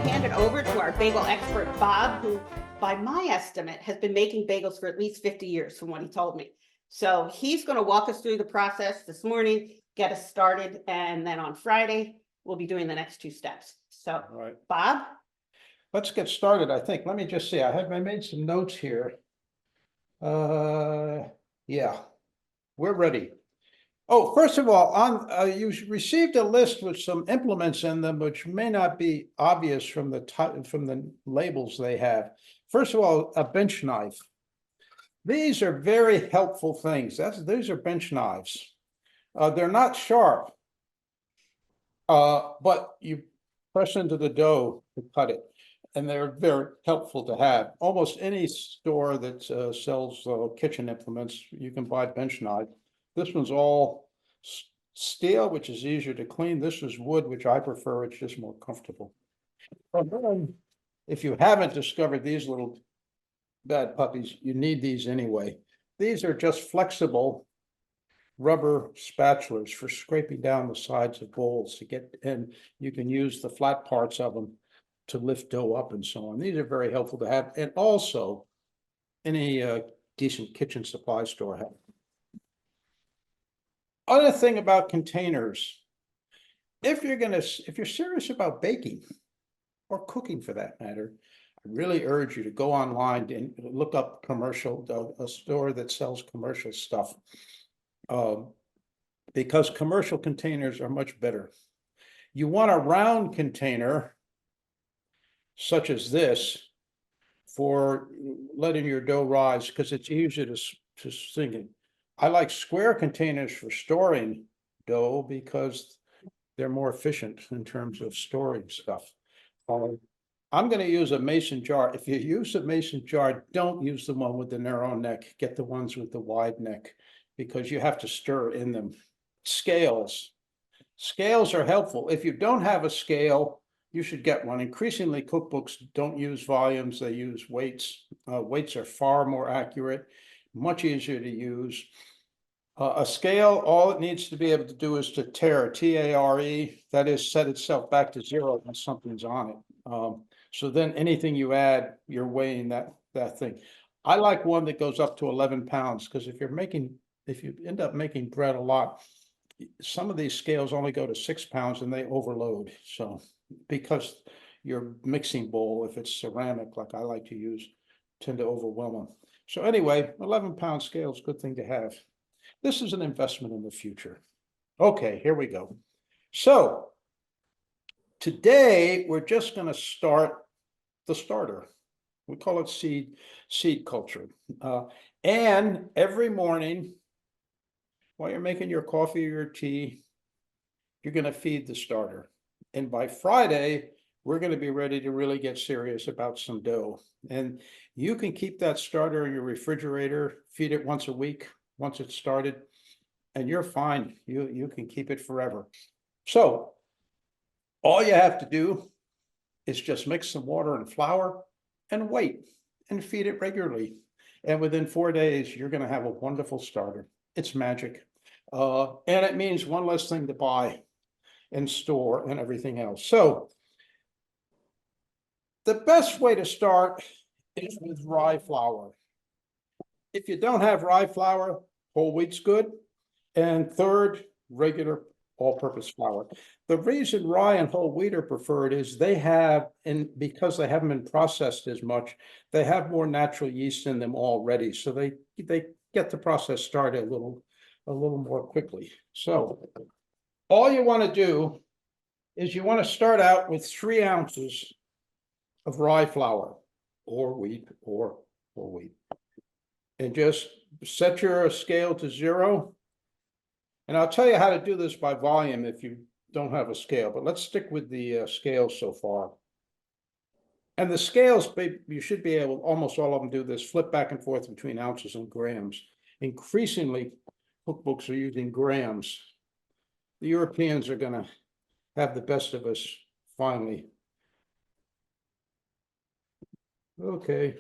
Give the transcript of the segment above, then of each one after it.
hand it over to our bagel expert, Bob, who, by my estimate, has been making bagels for at least 50 years from what he told me. So he's going to walk us through the process this morning, get us started, and then on Friday, we'll be doing the next two steps. So, All right, Bob? let's get started, I think. Let me just see. I made some notes here. Yeah, we're ready. Oh, first of all, you received a list with some implements in them, which may not be obvious from the labels they have. First of all, a bench knife. These are very helpful things. These are bench knives. They're not sharp, but you press into the dough to cut it, and they're very helpful to have. Almost any store that sells kitchen implements, you can buy bench knife. This one's all steel, which is easier to clean. This is wood, which I prefer. It's just more comfortable. If you haven't discovered these little bad puppies, you need these anyway. These are just flexible rubber spatulas for scraping down the sides of bowls to get, and you can use the flat parts of them to lift dough up and so on. These are very helpful to have, and also any decent kitchen supply store have. Other thing about containers, if you're serious about baking or cooking for that matter, I really urge you to go online and look up a store that sells commercial stuff. Because commercial containers are much better. You want a round container such as this for letting your dough rise, because it's easier to sink it. I like square containers for storing dough because they're more efficient in terms of storing stuff. I'm going to use a mason jar. If you use a mason jar, don't use the one with the narrow neck. Get the ones with the wide neck, because you have to stir in them. Scales. Scales are helpful. If you don't have a scale, you should get one. Increasingly, cookbooks don't use volumes, they use weights. Weights are far more accurate, much easier to use. A scale, all it needs to be able to do is to tare, T-A-R-E, that is, set itself back to zero when something's on it. So then anything you add, you're weighing that thing. I like one that goes up to 11 pounds, because if you end up making bread a lot, some of these scales only go to 6 pounds and they overload. So because your mixing bowl, if it's ceramic, like I like to use, tend to overwhelm them. So anyway, 11-pound scale is a good thing to have. This is an investment in the future. Okay, here we go. So today we're just going to start the starter. We call it seed culture. And every morning, while you're making your coffee or your tea, you're going to feed the starter. And by Friday, we're going to be ready to really get serious about some dough. And you can keep that starter in your refrigerator, feed it once a week, once it's started, and you're fine. You can keep it forever. So all you have to do is just mix some water and flour and wait and feed it regularly. And within 4 days, you're going to have a wonderful starter. It's magic. And it means one less thing to buy and store and everything else. So the best way to start is with rye flour. If you don't have rye flour, whole wheat's good. And third, regular all-purpose flour. The reason rye and whole wheat are preferred is because they haven't been processed as much, they have more natural yeast in them already. So they get the process started a little more quickly. So all you want to do is you want to start out with 3 ounces of rye flour or wheat or whole wheat. And just set your scale to 0. And I'll tell you how to do this by volume if you don't have a scale, but let's stick with the scales so far. And the scales, you should be able, almost all of them do this, flip back and forth between ounces and grams. Increasingly, cookbooks are using grams. The Europeans are going to have the best of us finally. Okay.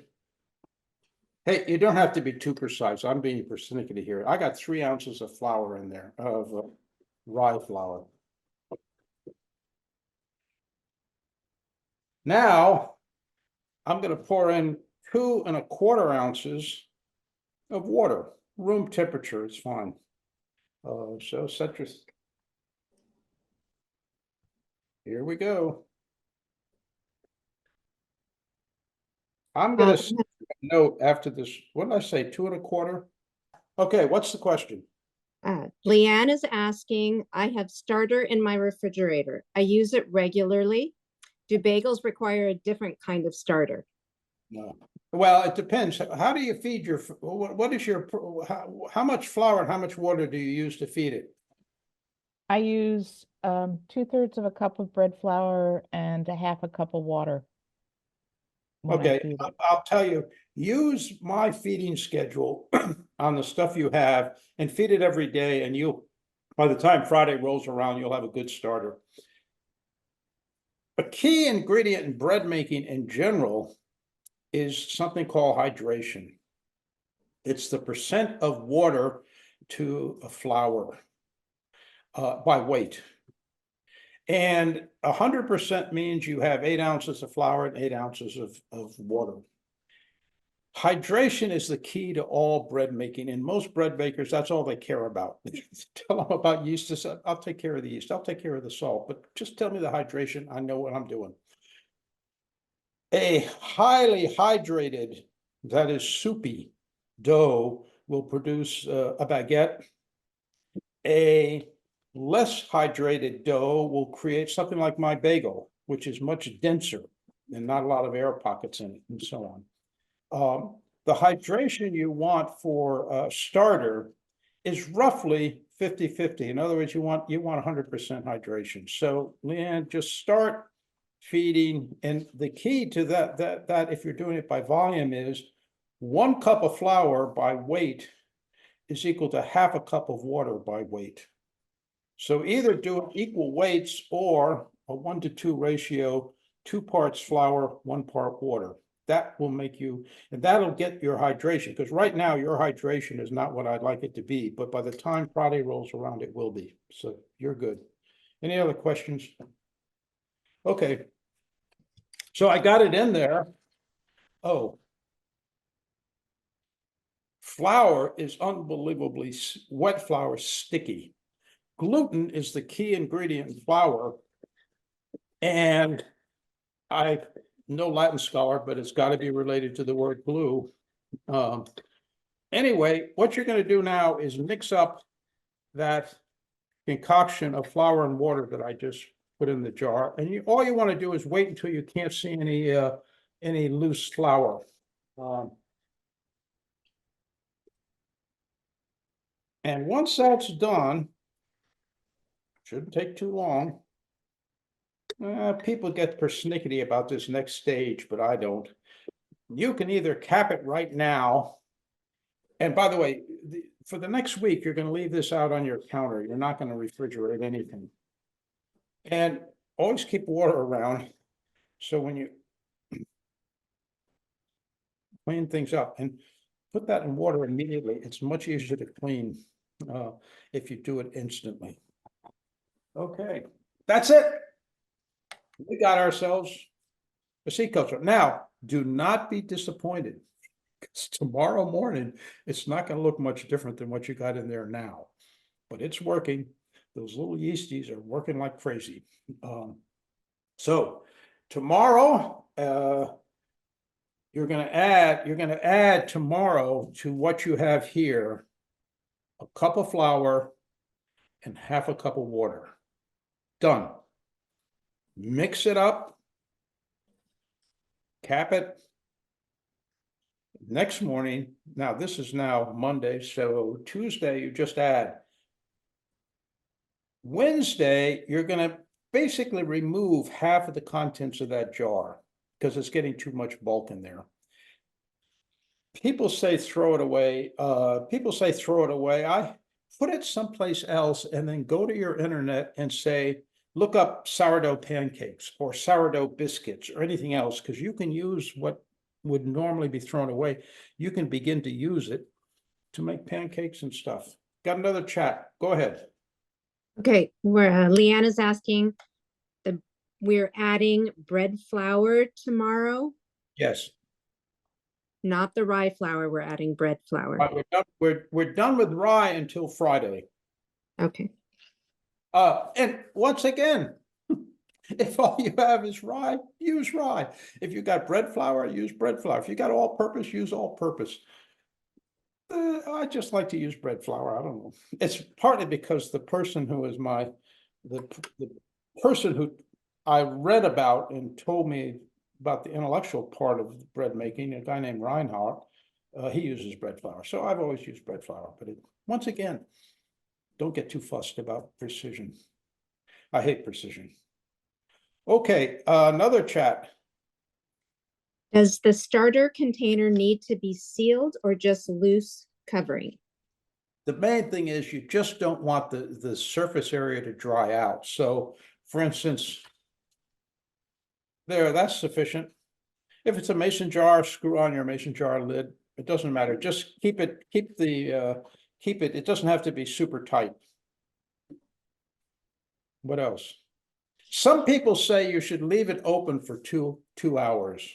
Hey, you don't have to be too precise. I'm being persnickety here. I got 3 ounces of flour in there, of rye flour. Now, I'm gonna pour in 2¼ ounces of water, room temperature, it's fine. So set your. Here we go. I'm gonna note after this, what did I say, 2¼ ? Okay, what's the question? Leanne is asking, I have starter in my refrigerator. I use it regularly. Do bagels require a different kind of starter? No. Well, it depends. How do you feed your, what is your, how much flour and how much water do you use to feed it? I use 2/3 of a cup of bread flour and a half a cup of water. when I Okay, feed it. I'll tell you, use my feeding schedule on the stuff you have and feed it every day, and you'll, by the time Friday rolls around, you'll have a good starter. A key ingredient in bread making in general is something called hydration. It's the percent of water to a flour by weight. And 100% means you have 8 ounces of flour and 8 ounces of water. Hydration is the key to all bread making, and most bread bakers, that's all they care about. Tell them about yeast, I'll take care of the yeast, I'll take care of the salt, but just tell me the hydration, I know what I'm doing. A highly hydrated, that is soupy, dough will produce a baguette. A less hydrated dough will create something like my bagel, which is much denser and not a lot of air pockets in it, and so on. The hydration you want for a starter is roughly 50-50. In other words, you want 100% hydration. So Leanne, just start feeding, and the key to that if you're doing it by volume is 1 cup of flour by weight is equal to half a cup of water by weight. So either do equal weights or a 1-to-2 ratio, 2 parts flour, 1 part water. That will make you, and that'll get your hydration, because right now your hydration is not what I'd like it to be, but by the time Friday rolls around, it will be. So you're good. Any other questions? Okay. So I got it in there. Oh. Flour is unbelievably, wet flour is sticky. Gluten is the key ingredient in flour. And I'm no Latin scholar, but it's got to be related to the word glue. Anyway, what you're going to do now is mix up that concoction of flour and water that I just put in the jar. And all you want to do is wait until you can't see any loose flour. And once that's done, shouldn't take too long. People get persnickety about this next stage, but I don't. You can either cap it right now. And by the way, for the next week, you're going to leave this out on your counter. You're not going to refrigerate anything. And always keep water around. So when you clean things up, and put that in water immediately, it's much easier to clean if you do it instantly. Okay, that's it. We got ourselves a sea coaster. Now, do not be disappointed, because tomorrow morning, it's not going to look much different than what you got in there now. But it's working. Those little yeasties are working like crazy. So tomorrow, you're going to add tomorrow to what you have here, a cup of flour and half a cup of water. Done. Mix it up, cap it. Next morning, now this is now Monday, so Tuesday you just add. Wednesday, you're going to basically remove half of the contents of that jar because it's getting too much bulk in there. People say throw it away. I put it someplace else and then go to your internet and say, look up sourdough pancakes or sourdough biscuits or anything else, because you can use what would normally be thrown away. You can begin to use it to make pancakes and stuff. Got another chat. Go ahead. Okay, where Leanne is asking, the we're adding bread flour tomorrow, Yes. not the rye flour, we're adding bread flour. We're done with rye until Friday. Okay, And once again, if all you have is rye, use rye. If you got bread flour, use bread flour. If you got all-purpose, use all-purpose. I just like to use bread flour. I don't know. It's partly because the person who is the person who I read about and told me about the intellectual part of bread making, a guy named Reinhardt, he uses bread flour. So I've always used bread flour, but once again, don't get too fussed about precision. I hate precision. Okay, another chat. does the starter container need to be sealed or just loose covering? The main thing is you just don't want the surface area to dry out. So for instance, that's sufficient. If it's a mason jar, screw on your mason jar lid. It doesn't matter. Just keep it, it doesn't have to be super tight. What else? Some people say you should leave it open for two hours.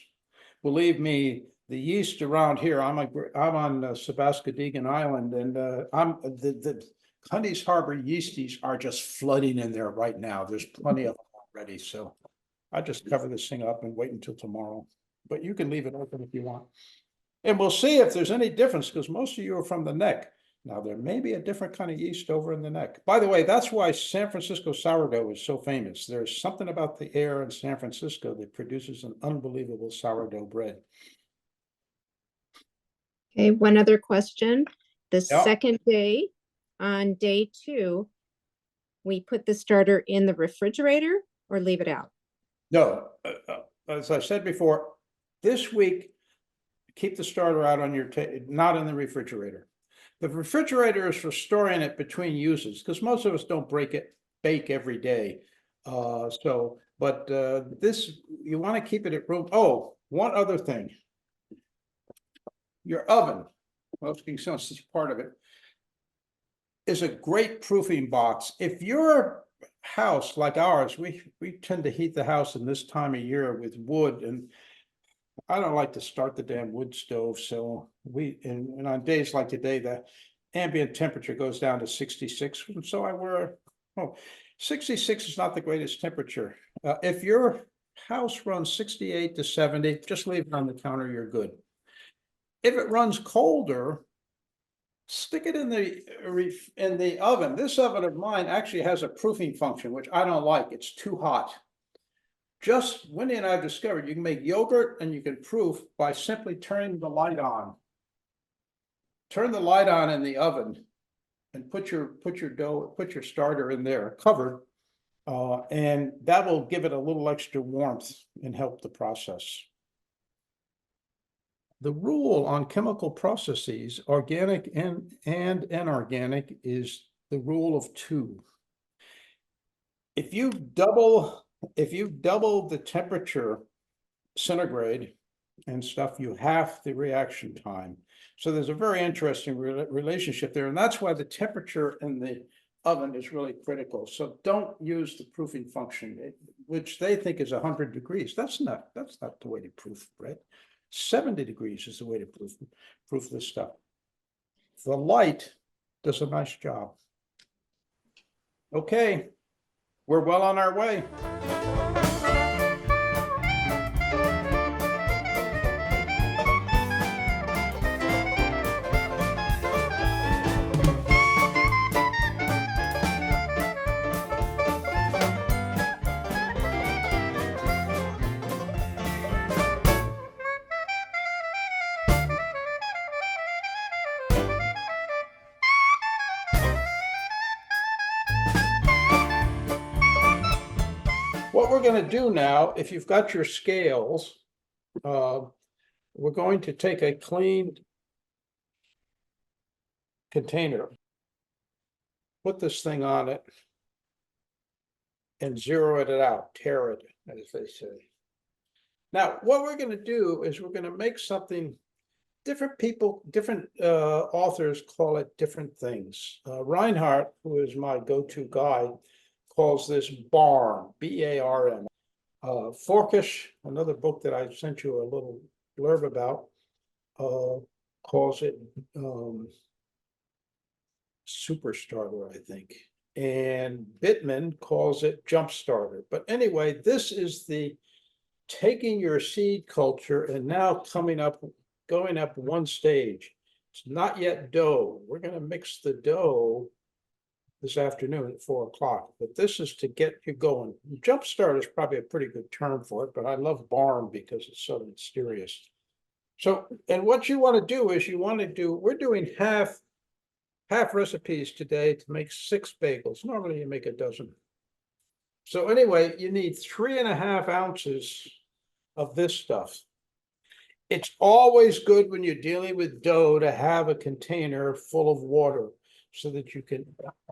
Believe me, the yeast around here, I'm on Sebascodegan Island, and the Cundy's Harbor yeasties are just flooding in there right now. There's plenty of them already, so I just cover this thing up and wait until tomorrow. But you can leave it open if you want. And we'll see if there's any difference, because most of you are from the neck. Now, there may be a different kind of yeast over in the neck. By the way, that's why San Francisco sourdough is so famous. There's something about the air in San Francisco that produces an unbelievable sourdough bread. Okay, one other question. The Yeah. second day, on day 2, we put the starter in the refrigerator or leave it out? No, as I said before, this week, keep the starter out on your not in the refrigerator. The refrigerator is for storing it between uses, because most of us don't bake every day. But this, you want to keep it at room. Oh, one other thing. Your oven, well, since it's part of it, is a great proofing box. If your house like ours, we tend to heat the house in this time of year with wood, and I don't like to start the damn wood stove. So and on days like today, the ambient temperature goes down to 66. And so I wear, 66 is not the greatest temperature. If your house runs 68 to 70, just leave it on the counter, you're good. If it runs colder, stick it in the oven. This oven of mine actually has a proofing function, which I don't like. It's too hot. Just Wendy and I have discovered you can make yogurt and you can proof by simply turning the light on. Turn the light on in the oven and put your starter in there covered, and that will give it a little extra warmth and help the process. The rule on chemical processes, organic and inorganic, is the rule of 2. If you double the temperature centigrade and stuff, you halve the reaction time. So there's a very interesting relationship there, and that's why the temperature in the oven is really critical. So don't use the proofing function, which they think is 100 degrees. That's not the way to proof bread. 70 degrees is the way to proof this stuff. The light does a nice job. Okay, we're well on our way. What we're going to do now, if you've got your scales, we're going to take a clean container, put this thing on it, and zero it out, tear it, as they say. Now, what we're going to do is we're going to make something. Different authors call it different things. Reinhardt, who is my go-to guy, calls this barm, B-A-R-M. Forkish, another book that I sent you a little blurb about, calls it Super Starter, I think. And Bittman calls it Jump Starter. But anyway, this is the taking your seed culture and now going up one stage. It's not yet dough. We're going to mix the dough this afternoon at 4 o'clock, but this is to get you going. Jump start is probably a pretty good term for it, but I love barn because it's so mysterious. So, and what you want to do is we're doing half recipes today to make 6 bagels. Normally you make a dozen. So anyway, you need 3.5 ounces of this stuff. It's always good when you're dealing with dough to have a container full of water so that you can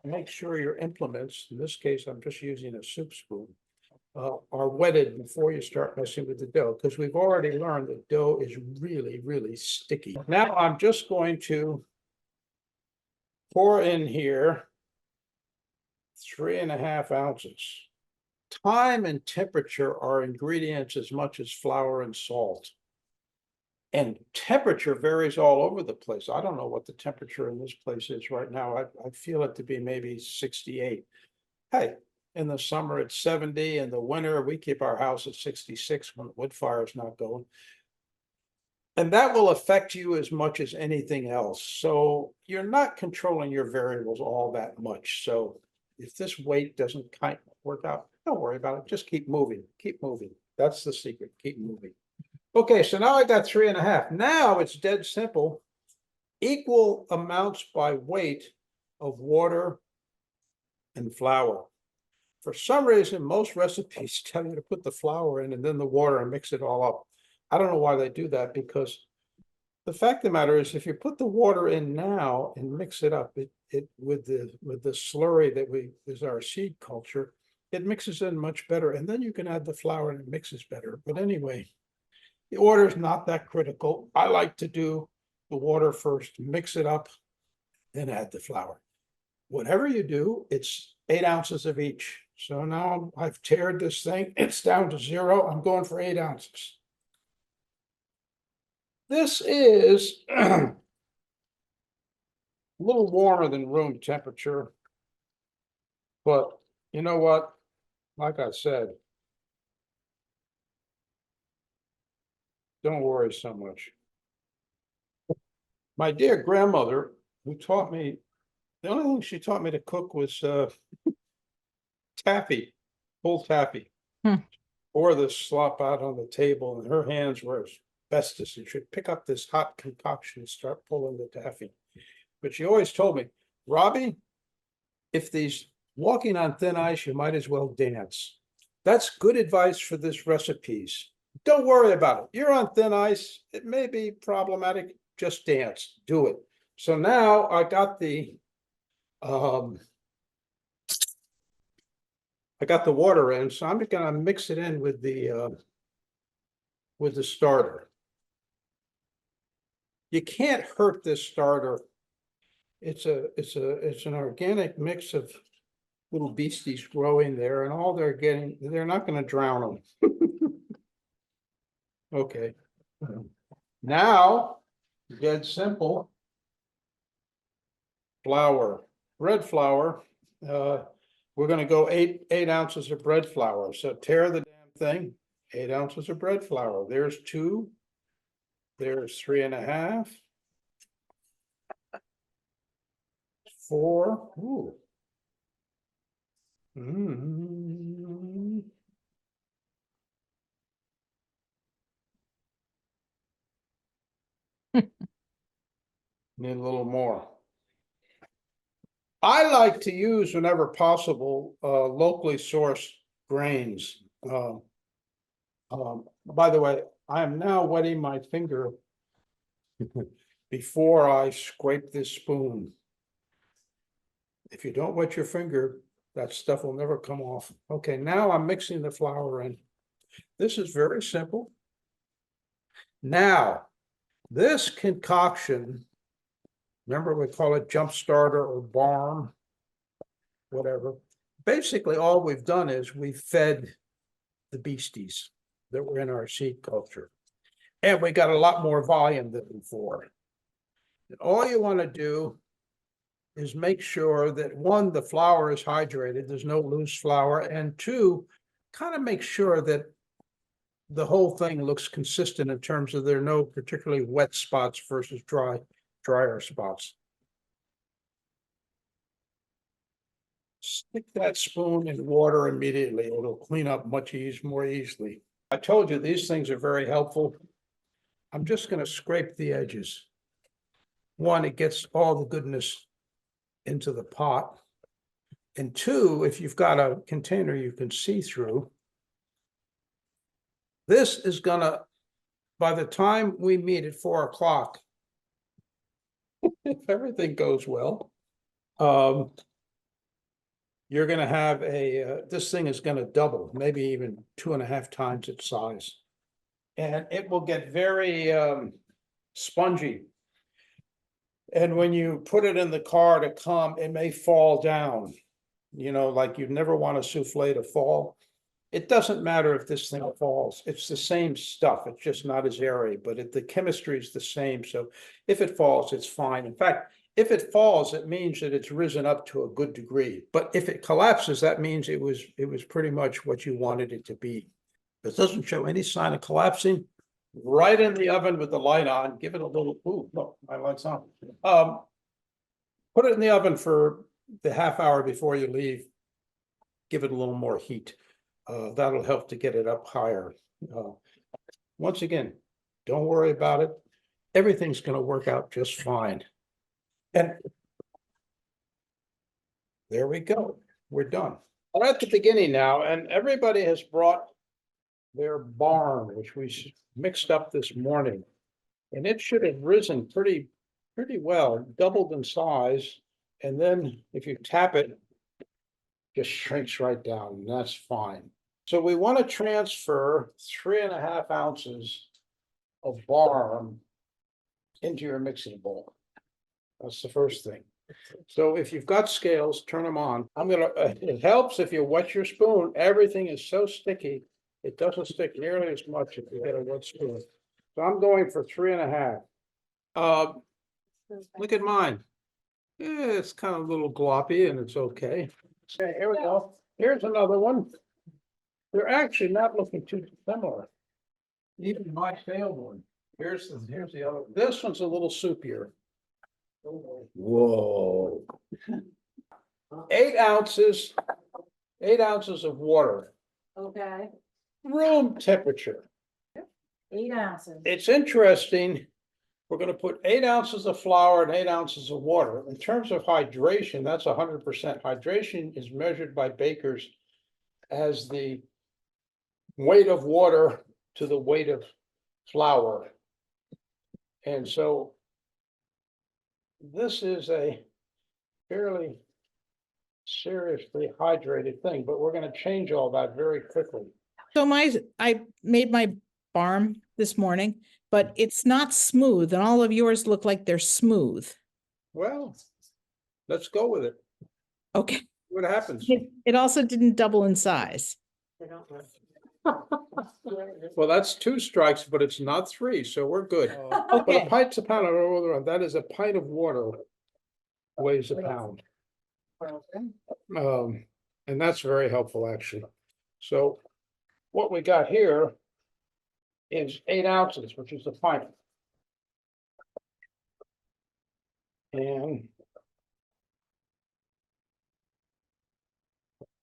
make sure your implements, in this case, I'm just using a soup spoon, are wetted before you start messing with the dough, because we've already learned that dough is really, really sticky. Now I'm just going to pour in here 3.5 ounces. Time and temperature are ingredients as much as flour and salt. And temperature varies all over the place. I don't know what the temperature in this place is right now. I feel it to be maybe 68. Hey, in the summer it's 70. In the winter, we keep our house at 66 when the wood fire is not going. And that will affect you as much as anything else. So you're not controlling your variables all that much. So if this weight doesn't kind of work out, don't worry about it. Just keep moving. Keep moving. That's the secret. Keep moving. Okay, so now I got 3.5. Now it's dead simple. Equal amounts by weight of water and flour. For some reason, most recipes tell you to put the flour in and then the water and mix it all up. I don't know why they do that, because the fact of the matter is, if you put the water in now and mix it up, it with the slurry that is our seed culture, it mixes in much better. And then you can add the flour and it mixes better. But anyway, the order is not that critical. I like to do the water first, mix it up, then add the flour. Whatever you do, it's 8 ounces of each. So now I've tared this thing. It's down to 0. I'm going for 8 ounces. This is a little warmer than room temperature. But you know what? Like I said, don't worry so much. My dear grandmother, who taught me, the only thing she taught me to cook was taffy, cold taffy. Or the slop out on the table, and her hands were asbestos, and she'd pick up this hot concoction and start pulling the taffy. But she always told me, Robbie, if these walking on thin ice, you might as well dance. That's good advice for this recipes. Don't worry about it. You're on thin ice. It may be problematic. Just dance. Do it. So now I got the water in, so I'm gonna mix it in with the starter. You can't hurt this starter. It's an organic mix of little beasties growing there, and all they're not gonna drown them. Okay. Now, dead simple. Flour, bread flour. We're gonna go 8 ounces of bread flour. So tear the damn thing. 8 ounces of bread flour. There's 2. There's 3.5. 4. Ooh. Need a little more. I like to use, whenever possible, locally sourced grains. By the way, I am now wetting my finger before I scrape this spoon. If you don't wet your finger, that stuff will never come off. Okay, now I'm mixing the flour in. This is very simple. Now, this concoction, remember we call it jump starter or barn, whatever. Basically, all we've done is we've fed the beasties that were in our seed culture. And we got a lot more volume than before. And all you want to do is make sure that one, the flour is hydrated, there's no loose flour, and two, kind of make sure that the whole thing looks consistent in terms of there are no particularly wet spots versus drier spots. Stick that spoon in water immediately. It'll clean up much more easily. I told you these things are very helpful. I'm just going to scrape the edges. One, it gets all the goodness into the pot. And two, if you've got a container you can see through, this is gonna, by the time we meet at 4 o'clock, if everything goes well, you're gonna have this thing is gonna double, maybe even 2.5 times its size. And it will get very spongy. And when you put it in the car to come, it may fall down. You know, like you'd never want a souffle to fall. It doesn't matter if this thing falls. It's the same stuff. It's just not as airy, but the chemistry is the same. So if it falls, it's fine. In fact, if it falls, it means that it's risen up to a good degree. But if it collapses, that means it was pretty much what you wanted it to be. If it doesn't show any sign of collapsing, right in the oven with the light on, give it a little, ooh, look, my light's on. Put it in the oven for the half hour before you leave. Give it a little more heat. That'll help to get it up higher. Once again, don't worry about it. Everything's going to work out just fine. And there we go. We're done. We're at the beginning now, and everybody has brought their barn, which we mixed up this morning. And it should have risen pretty well, doubled in size. And then if you tap it, just shrinks right down, and that's fine. So we want to transfer 3.5 ounces of barm into your mixing bowl. That's the first thing. So if you've got scales, turn them on. It helps if you wet your spoon. Everything is so sticky, it doesn't stick nearly as much if you get a wet spoon. So I'm going for 3.5. Look at mine. Yeah, it's kind of a little gloppy and it's okay. Okay, here we go. Here's another one. They're actually not looking too similar. Even my failed one. Here's the other. This one's a little soupier. Whoa. 8 ounces. 8 ounces of water. Okay, Room temperature. 8 ounces. It's interesting. We're going to put 8 ounces of flour and 8 ounces of water. In terms of hydration, that's 100%. Hydration is measured by bakers as the weight of water to the weight of flour. And so this is a fairly seriously hydrated thing, but we're going to change all that very quickly. So I made my barm this morning, but it's not smooth, and all of yours look like they're smooth. Well, let's go with it. Okay. What happens? It also didn't double in size. They don't work. Well, that's 2 strikes, but it's not 3, so we're good. But a Okay. pint's a pound of that is a pint of water weighs a pound. And that's very helpful, actually. So what we got here is 8 ounces, which is a pint. And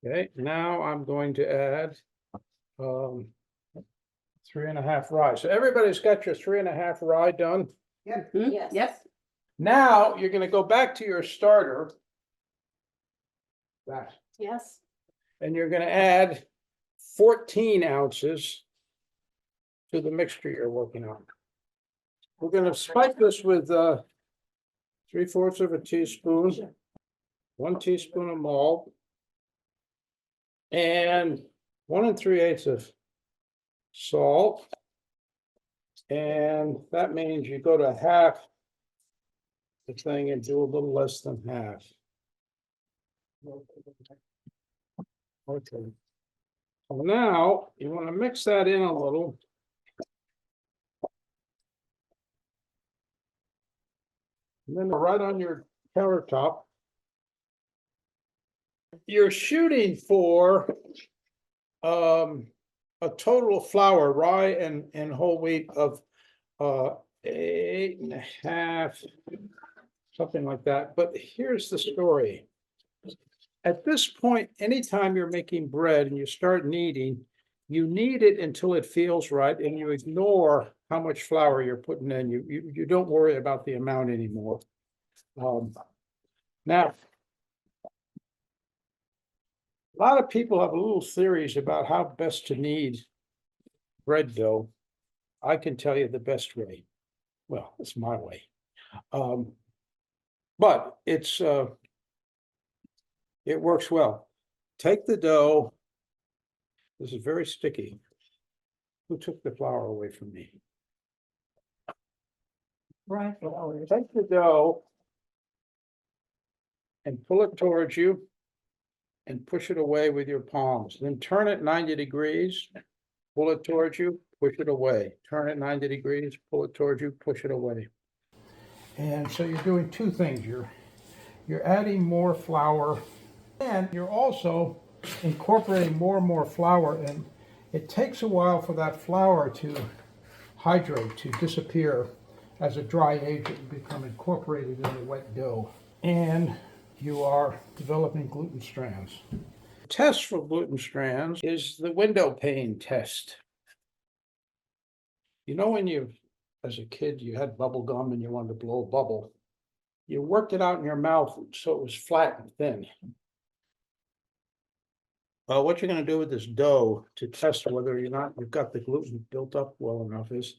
okay, now I'm going to add 3.5 rye. So everybody's got your 3.5 rye done. Yes. Yes. Now you're going to go back to your starter. That. Yes. And you're going to add 14 ounces to the mixture you're working on. We're going to spike this with 3/4 of a teaspoon, 1 teaspoon of malt, and 1 3/8 of salt. And that means you go to half the thing and do a little less than half. Okay. Well, now you want to mix that in a little. And then right on your countertop. You're shooting for a total flour, rye and whole wheat of 8.5, something like that. But here's the story. At this point, anytime you're making bread and you start kneading, you knead it until it feels right, and you ignore how much flour you're putting in. You don't worry about the amount anymore. Now, a lot of people have little theories about how best to knead bread dough. I can tell you the best way. Well, it's my way. But it works well. Take the dough. This is very sticky. Who took the flour away from me? Right. Take the dough and pull it towards you and push it away with your palms. Then turn it 90 degrees, pull it towards you, push it away. Turn it 90 degrees, pull it towards you, push it away. And so you're doing two things. You're adding more flour, and you're also incorporating more and more flour, and it takes a while for that flour to hydrate, to disappear as a dry agent and become incorporated in the wet dough. And you are developing gluten strands. The test for gluten strands is the window pane test. You know, when as a kid, you had bubble gum and you wanted to blow a bubble, you worked it out in your mouth so it was flat and thin. Well, what you're going to do with this dough to test whether or not you've got the gluten built up well enough is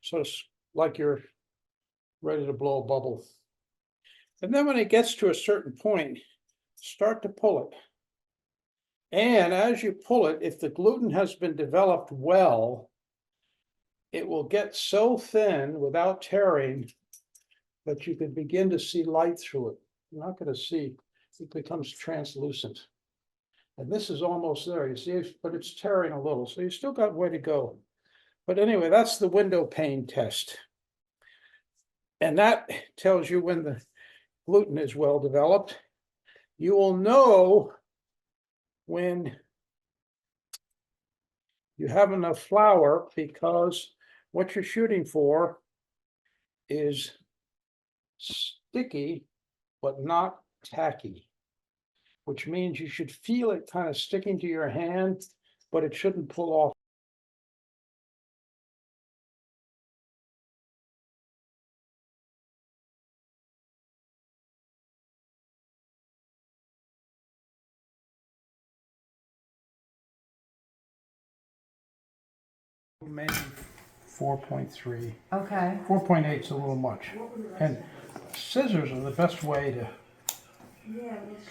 sort of like you're ready to blow a bubble. And then when it gets to a certain point, start to pull it. And as you pull it, if the gluten has been developed well, it will get so thin without tearing that you can begin to see light through it. You're not going to see, it becomes translucent. And this is almost there, you see, but it's tearing a little, so you still got way to go. But anyway, that's the window pane test. And that tells you when the gluten is well developed. You will know when you have enough flour, because what you're shooting for is sticky but not tacky, which means you should feel it kind of sticking to your hand, but it shouldn't pull off. Maybe 4.3. Okay. 4.8 is a little much. And scissors are the best way to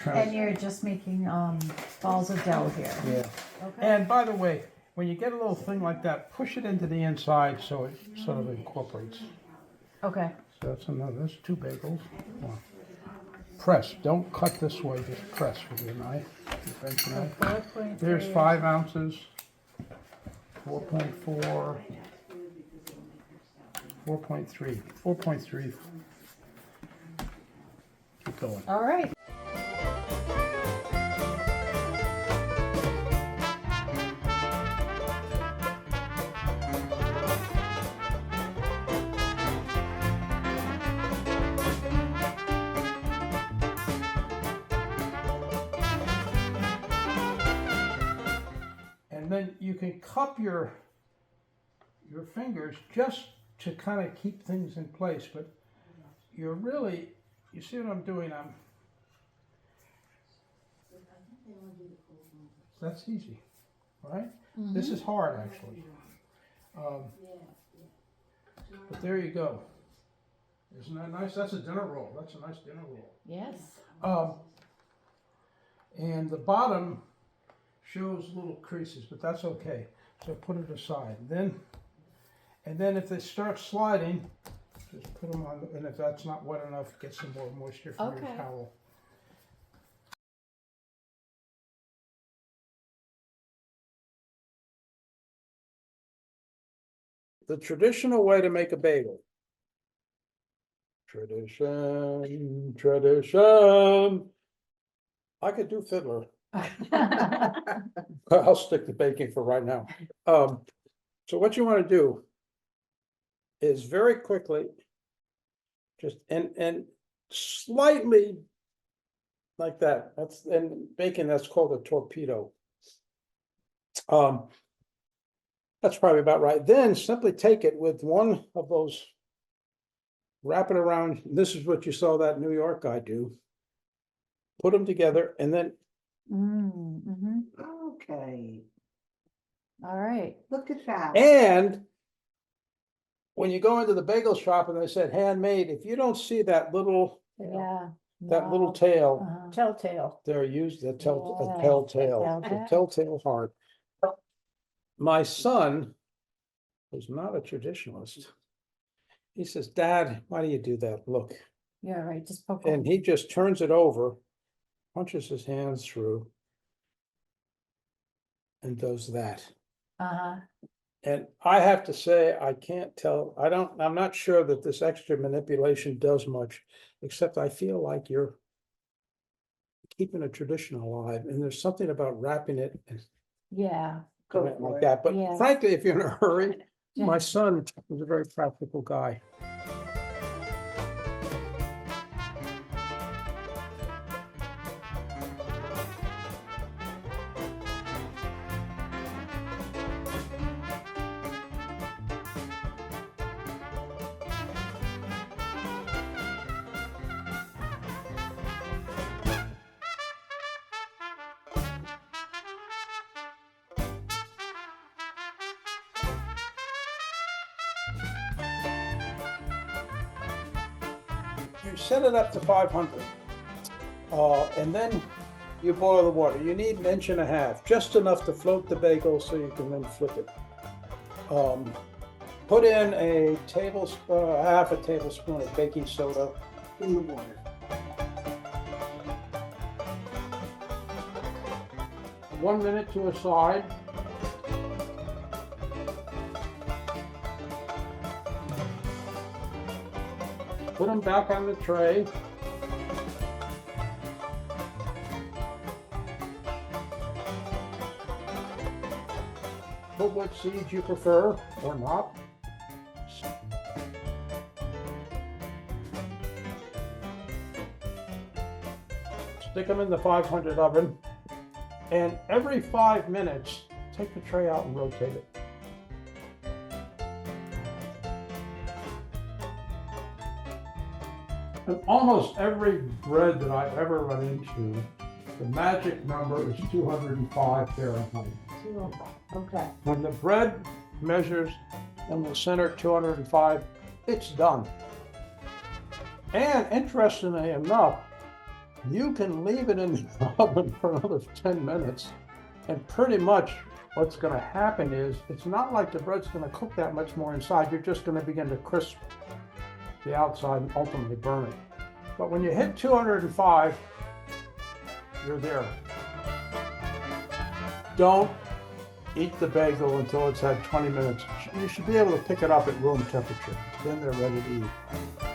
And you're just making balls of dough here. Yeah. Okay. And by the way, when you get a little thing like that, push it into the inside so it sort of incorporates. Okay. So that's another, there's 2 bagels. One. Press, don't cut this way, just press with your knife, your bench knife. 4.3. There's 5 ounces, 4.4, 4.3, 4.3. Keep going. All right. And then you can cup your fingers just to kind of keep things in place, but you're really, you see what I'm doing? That's easy, right? This is hard, actually. But there you go. Isn't that nice? That's a dinner roll. That's a nice dinner roll. Yes. And the bottom shows little creases, but that's okay. So put it aside. And then if they start sliding, just put them on, and if that's not wet enough, get some more moisture from your Okay. towel. the traditional way to make a bagel. Tradition. I could do fiddler. I'll stick to baking for right now. So what you want to do is very quickly just and slightly like that. That's in baking, that's called a torpedo. That's probably about right. Then simply take it with one of those, wrap it around. This is what you saw that New York guy do. Put them together and then Mm-hmm. Okay, All right. look at that. and when you go into the bagel shop and they said handmade, if you don't see that little Yeah. little tail, Uh-huh. Telltale. they're used a Yeah, telltale, telltale. a telltale heart. My son, who's not a traditionalist, he says, Dad, why do you do that? Look. Yeah, right, just poke. And he just turns it over, punches his hands through, and does that. Uh-huh. And I have to say, I can't tell, I'm not sure that this extra manipulation does much, except I feel like you're keeping a tradition alive, and there's something about wrapping it and Yeah. doing it like that. But Yeah. frankly, if you're in a hurry, Yeah. my son was a very practical guy. You set it up to 500. And then you boil the water. You need 1.5 inches, just enough to float the bagel so you can then flip it. Put in a tablespoon, half a tablespoon of baking soda in the water. One minute to a side. Put them back on the tray. Put what seeds you prefer or not. Stick them in the 500 oven, and every 5 minutes, take the tray out and rotate it. And almost every bread that I've ever run into, the magic number is 205 Fahrenheit. Okay. When the bread measures in the center 205, it's done. And interestingly enough, you can leave it in the oven for another 10 minutes. And pretty much what's going to happen is, it's not like the bread's going to cook that much more inside. You're just going to begin to crisp the outside and ultimately burn it. But when you hit 205, you're there. Don't eat the bagel until it's had 20 minutes. You should be able to pick it up at room temperature. Then they're ready to eat.